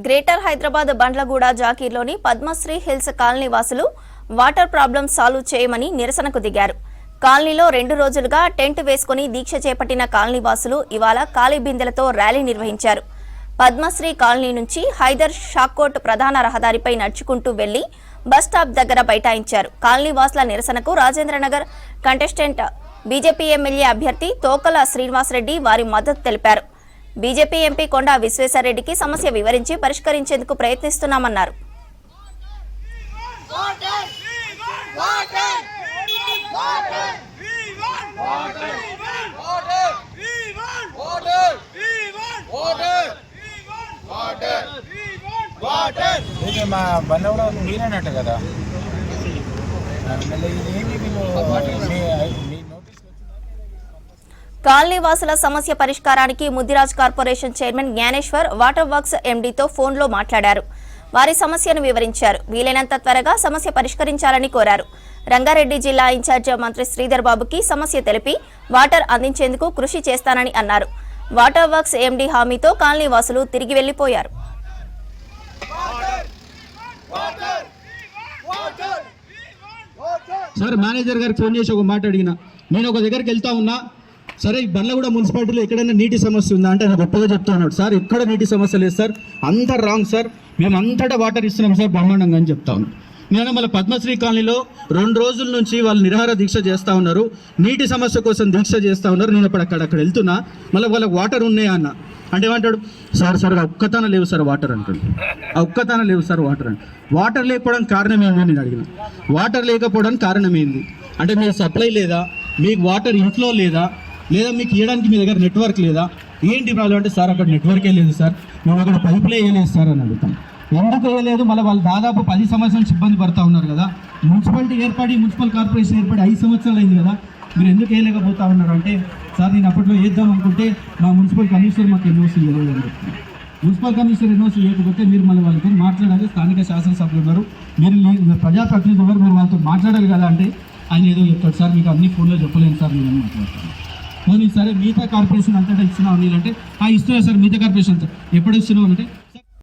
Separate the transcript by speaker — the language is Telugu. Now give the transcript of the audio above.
Speaker 1: గ్రేటర్ హైదరాబాద్ బండ్లగూడ జాకీర్లోని పద్మశ్రీ హిల్స్ కాలనీ వాసులు వాటర్ ప్రాబ్లం సాల్వ్ చేయమని నిరసనకు దిగారు. కాలనీలో 2 రోజులుగా టెంట్ వేసుకుని దీక్ష చేపట్టిన కాలనీ వాసులు ఇవాళ ఖాళీ బిందెలతో ర్యాలీ నిర్వహించారు. పద్మశ్రీ కాలనీ నుంచి హైదర్ షాకోట్ ప్రధాన రహదారిపై నడుచుకుంటూ వెళ్లి బస్టాప్ దగ్గర బైఠాయించారు. కాలనీ వాసుల నిరసనకు రాజేంద్రనగర్ కంటెస్టెంట్ బీజేపీ ఎమ్మెల్యే అభ్యర్థి తోకల శ్రీనివాసరెడ్డి వారి మద్దతు తెలిపారు. బీజేపీ ఎంపీ కొండా విశ్వేశ్వరరెడ్డికి సమస్య వివరించి పరిష్కరించేందుకు ప్రయత్నిస్తున్నామన్నారు.
Speaker 2: మా బండ్ల కూడా మీరేనట్టు కదా.
Speaker 1: కాలనీ వాసుల సమస్య పరిష్కారానికి Mudiraj corporation chairman Gnaneshwar water works ఎండీతో ఫోన్లో మాట్లాడారు. వారి సమస్యను వివరించారు. వీలైనంత త్వరగా సమస్య పరిష్కరించాలని కోరారు. రంగారెడ్డి జిల్లా ఇన్ఛార్జ్ మంత్రి శ్రీధర్ బాబుకి సమస్య తెలిపి వాటర్ అందించేందుకు కృషి చేస్తానని అన్నారు. వాటర్ వర్క్స్ ఎండీ హామీతో కాలనీ వాసులు తిరిగి వెళ్లిపోయారు.
Speaker 3: సార్ మేనేజర్ గారికి ఫోన్ చేసి ఒక మాట అడిగిన, నేను ఒక దగ్గరికి వెళ్తా ఉన్నా, సరే ఈ బండ్లగూడ మున్సిపాలిటీలో ఎక్కడైనా నీటి సమస్య ఉందా అంటే ఆయన గొప్పగా చెప్తా ఉన్నాడు. సార్ ఎక్కడ నీటి సమస్య లేదు సార్, అంతా రాంగ్ సార్, మేము అంతటా వాటర్ ఇస్తున్నాం సార్ బ్రహ్మాండంగా అని చెప్తా ఉన్నాను. నేను మళ్ళీ పద్మశ్రీ కాలనీలో 2 రోజుల నుంచి వాళ్ళు నిరాహార దీక్ష చేస్తూ ఉన్నారు, నీటి సమస్య కోసం దీక్ష చేస్తూ ఉన్నారు. నేను ఇప్పుడు అక్కడ వెళ్తున్నా, మళ్ళీ వాళ్ళకి వాటర్ ఉన్నాయా అన్న అంటే ఏమంటాడు, సార్ ఒక్కతన లేవు సార్ వాటర్ అంటాడు. ఒక్కతన లేవు సార్ వాటర్ అంటే వాటర్ లేకపోవడానికి కారణం ఏంటని నేను అడిగిన. వాటర్ లేకపోవడానికి కారణం ఏంది అంటే మీకు సప్లై లేదా, మీకు వాటర్ ఇన్ఫ్లో లేదా మీకు ఇవ్వడానికి మీ దగ్గర నెట్వర్క్ లేదా, ఏంటి ప్రాబ్లం అంటే సార్ అక్కడ నెట్వర్కే లేదు సార్, మేము అక్కడ పైపులే వేయలేదు సార్ అని అడుగుతాం. ఎందుకు వేయలేదు, మళ్ళీ వాళ్ళు దాదాపు 10 సంవత్సరాల నుంచి ఇబ్బంది పడుతూ ఉన్నారు కదా. మున్సిపాలిటీ ఏర్పడి మున్సిపల్ కార్పొరేషన్ ఏర్పడి 5 సంవత్సరాలు అయింది కదా, మీరు ఎందుకు వేయలేకపోతా ఉన్నారు అంటే సార్ నేను అప్పట్లో వేద్దాం అనుకుంటే మా మున్సిపల్ కమిషనర్ మాకు ఎన్ఓసీ ఇవ్వలేదు అని చెప్తున్నారు. మున్సిపల్ కమిషనర్ ఎన్ఓసీ ఇవ్వకపోతే మీరు మళ్ళీ వాళ్ళతో మాట్లాడాలి, స్థానిక శాసనసభ్యులు ఉన్నారు, మీరు ప్రజాప్రతినిధులు ఉన్నారు, మీరు వాళ్ళతో మాట్లాడాలి కదా అంటే ఆయన ఏదో చెప్తాడు, సార్ మీకు అన్ని ఫోన్లో చెప్పలేను సార్ నేను మాట్లాడతాను. మరి సరే మిగతా కార్పొరేషన్ అంతటా ఇస్తున్నావు అంటే ఇస్తున్నా సార్, మిగతా కార్పొరేషన్ ఎప్పుడు ఇస్తున్నావు అంటే